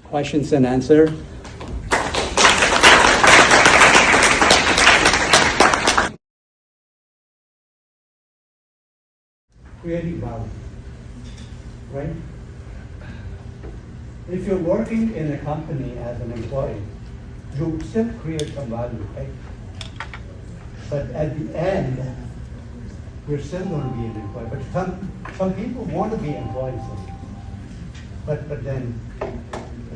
questions and answer. Creating value, right? If you're working in a company as an employee, you still create some value, right? But at the end, you're still going to be an employee. But some people want to be employees. But then,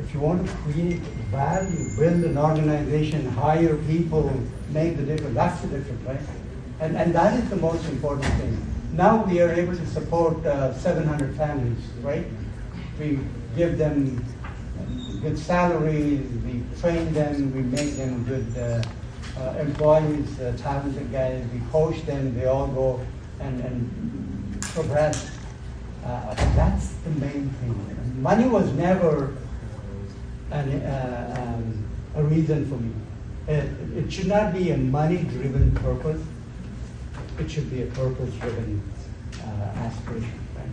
if you want to create value, build an organization, hire people, make the difference, that's the difference, right? And that is the most important thing. Now we are able to support 700 families, right? We give them good salaries, we train them, we make them good employees, talented guys, we coach them, they all go and progress. That's the main thing. Money was never a reason for me. It should not be a money-driven purpose. It should be a purpose-driven aspiration. Right?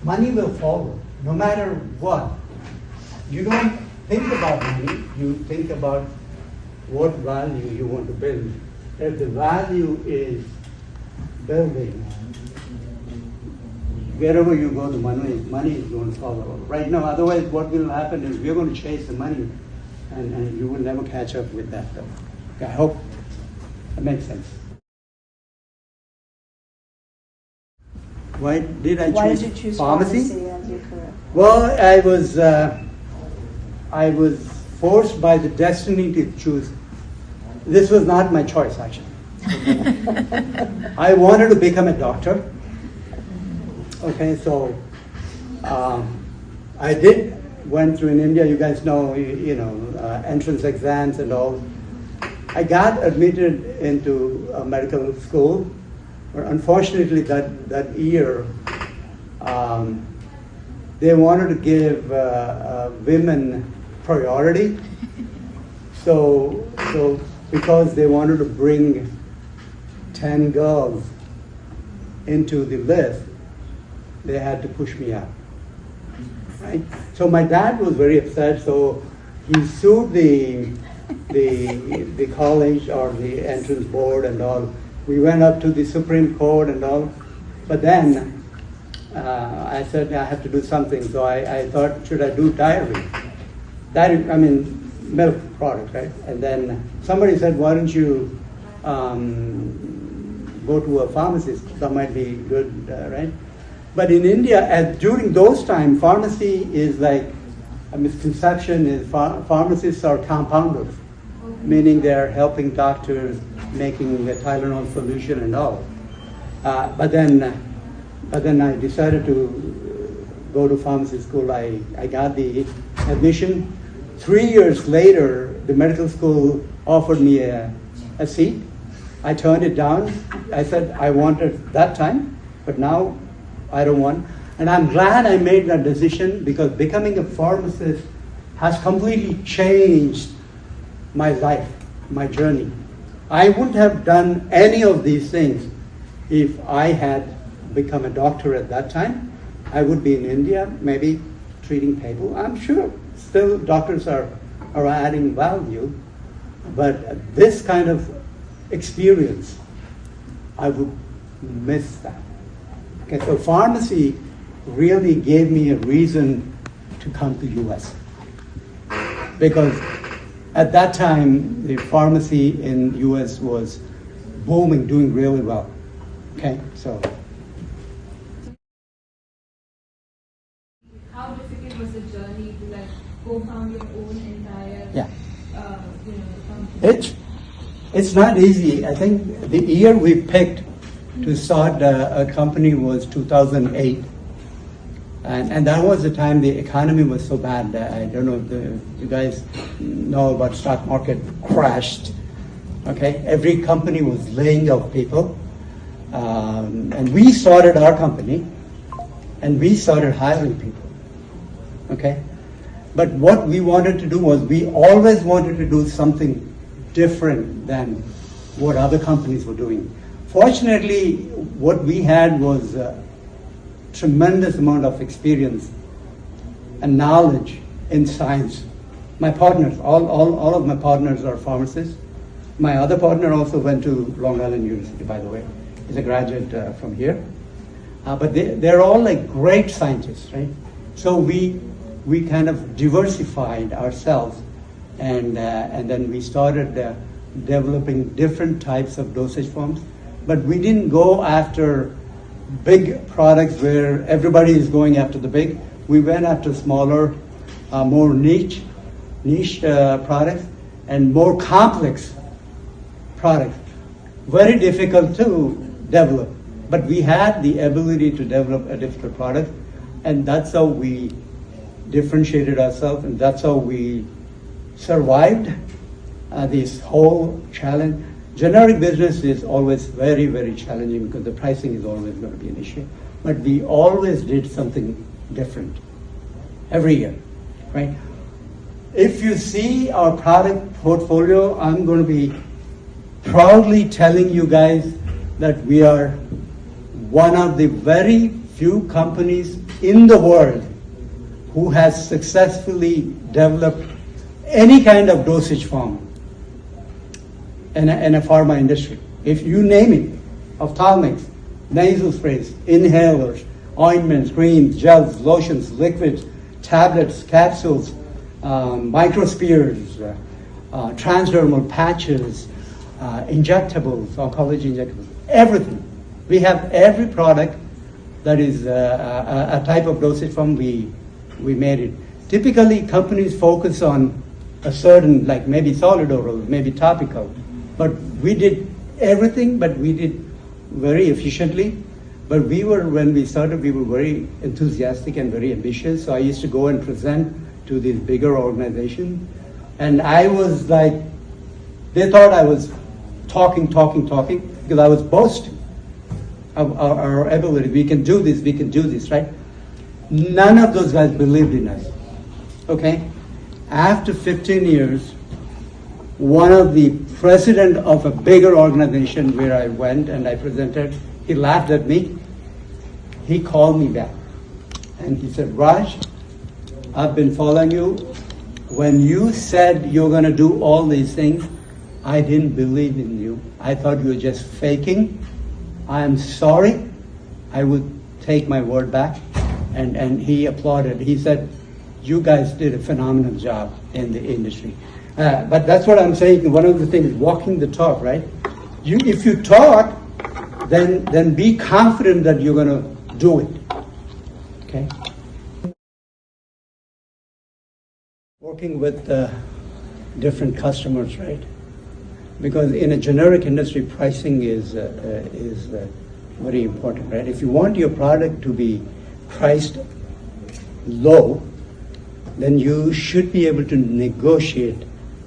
Money will follow, no matter what. You don't think about money, you think about what value you want to build. If the value is building, wherever you go, the money is going to follow. Right now, otherwise what will happen is we're going to chase the money and you will never catch up with that. Okay, I hope that makes sense. Why did you choose pharmacy as your career? Well, I was forced by the destiny to choose. This was not my choice, actually. I wanted to become a doctor. Okay, so I went through in India. You guys know, entrance exams and all. I got admitted into a medical school. But unfortunately, that year, they wanted to give women priority. So because they wanted to bring 10 girls into the list, they had to push me out. Right? So my dad was very upset. So he sued the college or the entrance board and all. We went up to the Supreme Court and all, but then I said I have to do something. So I thought, should I do dairy? Milk product, right? And then somebody said, why don't you go to a pharmacist? That might be good, right? But in India, during those times, pharmacy is like a misconception is pharmacists are compounders, meaning they're helping doctors making a Tylenol solution and all. But then I decided to go to pharmacy school. I got the admission. 3 years later, the medical school offered me a seat. I turned it down. I said I wanted that time, but now I don't want. And I'm glad I made that decision because becoming a pharmacist has completely changed my life, my journey. I wouldn't have done any of these things if I had become a doctor at that time. I would be in India, maybe treating people. I'm sure still doctors are adding value, but this kind of experience, I would miss that. Okay, so pharmacy really gave me a reason to come to US because at that time, the pharmacy in U.S. was booming, doing really well. Okay, so. How difficult was the journey to co-found your own entire, company? It's not easy. I think the year we picked to start a company was 2008. And that was the time the economy was so bad. I don't know if you guys know about stock market crashed. Okay, every company was laying off people. And we started our company and we started hiring people. Okay, but what we wanted to do was we always wanted to do something different than what other companies were doing. Fortunately, what we had was tremendous amount of experience and knowledge in science. My partners, all of my partners are pharmacists. My other partner also went to Long Island University, by the way. He's a graduate from here. But they're all like great scientists, right? So we kind of diversified ourselves, and then we started developing different types of dosage forms. But we didn't go after big products where everybody is going after the big. We went after smaller, more niche products and more complex products. Very difficult to develop, but we had the ability to develop a difficult product, and that's how we differentiated ourselves, and that's how we survived this whole challenge. Generic business is always very, very challenging because the pricing is always going to be an issue. But we always did something different every year, right? If you see our product portfolio, I'm going to be proudly telling you guys that we are one of the very few companies in the world who has successfully developed any kind of dosage form in a pharma industry. If you name it, ophthalmics, nasal sprays, inhalers, ointments, creams, gels, lotions, liquids, tablets, capsules, microspheres, transdermal patches, injectables, oncology injectables, everything. We have every product that is a type of dosage form, we made it. Typically, companies focus on a certain, like maybe solid oral, maybe topical, but we did everything, but we did very efficiently. But when we started, we were very enthusiastic and very ambitious. So I used to go and present to these bigger organizations, and I was like, they thought I was talking, because I was boasting of our ability. We can do this, right? None of those guys believed in us, okay? After 15 years, one of the president of a bigger organization where I went and I presented, he laughed at me. He called me back and he said, Raj, I've been following you. When you said you're going to do all these things, I didn't believe in you. I thought you were just faking. I'm sorry. I would take my word back. And he applauded. He said, you guys did a phenomenal job in the industry. But that's what I'm saying. One of the things, walking the talk, right? If you talk, then be confident that you're going to do it. Okay? Working with different customers, right? Because in a generic industry, pricing is very important, right? If you want your product to be priced low, then you should be able to negotiate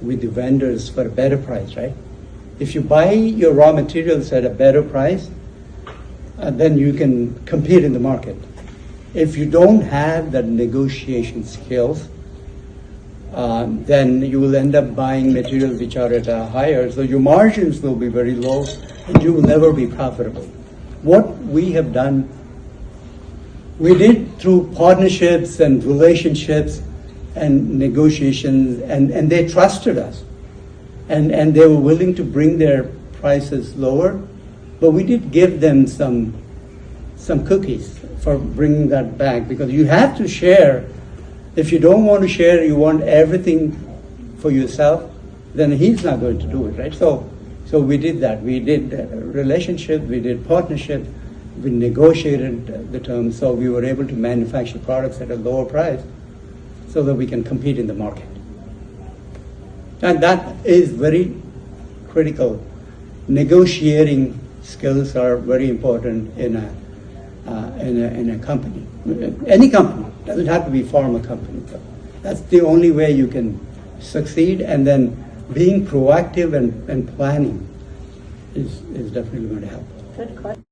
with the vendors for a better price, right? If you buy your raw materials at a better price, then you can compete in the market. If you don't have the negotiation skills, then you will end up buying materials which are at a higher, so your margins will be very low and you will never be profitable. What we have done, we did through partnerships and relationships and negotiations, and they trusted us. And they were willing to bring their prices lower, but we did give them some cookies for bringing that back, because you have to share. If you don't want to share, you want everything for yourself, then he's not going to do it, right? So we did that. We did relationships, we did partnerships, we negotiated the terms, so we were able to manufacture products at a lower price so that we can compete in the market. And that is very critical. Negotiating skills are very important in a company. Any company, doesn't have to be a pharma company. That's the only way you can succeed, and then being proactive and planning is definitely going to help. Good question.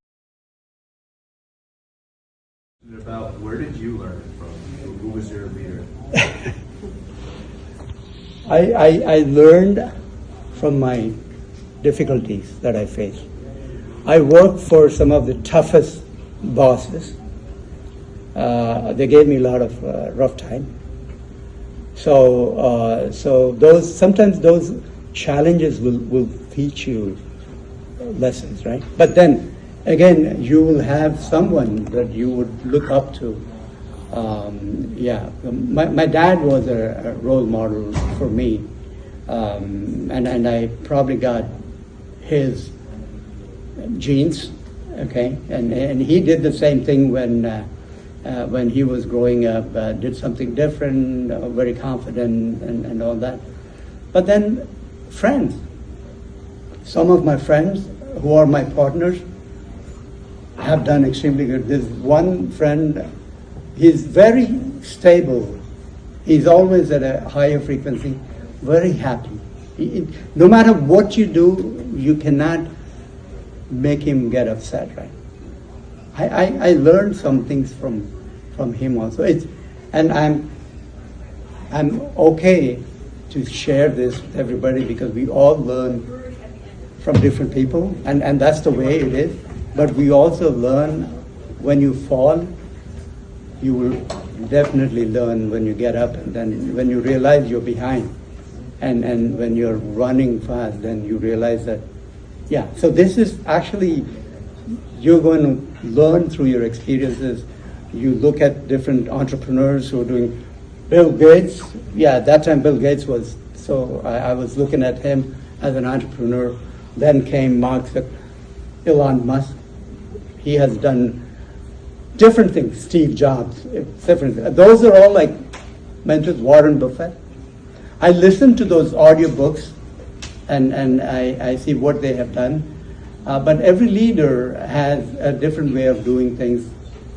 About where did you learn it from? Who was your leader? I learned from my difficulties that I faced. I worked for some of the toughest bosses. They gave me a lot of rough time. So those sometimes those challenges will teach you lessons, right? But then again, you will have someone that you would look up to. My dad was a role model for me, and I probably got his genes, okay, and he did the same thing when he was growing up, did something different, very confident, and all that. But then friends, some of my friends who are my partners have done extremely good. There's one friend, he's very stable. He's always at a higher frequency, very happy. No matter what you do, you cannot make him get upset, right? I learned some things from him also. And I'm okay to share this with everybody because we all learn from different people, and that's the way it is. But we also learn when you fall, you will definitely learn when you get up, and then when you realize you're behind, and when you're running fast, then you realize that, yeah. So this is actually, you're going to learn through your experiences. You look at different entrepreneurs who are doing, Bill Gates, yeah, at that time Bill Gates was, so I was looking at him as an entrepreneur. Then came Elon Musk. He has done different things, Steve Jobs, different. Those are all like mentors, Warren Buffett. I listen to those audiobooks and I see what they have done. But every leader has a different way of doing things.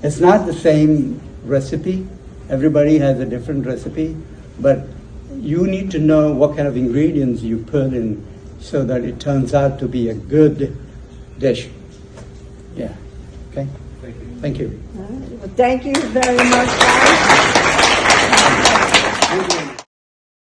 It's not the same recipe. Everybody has a different recipe, but you need to know what kind of ingredients you put in so that it turns out to be a good dish. Yeah. Okay? Thank you. Well, thank you very much, guys. Thank you.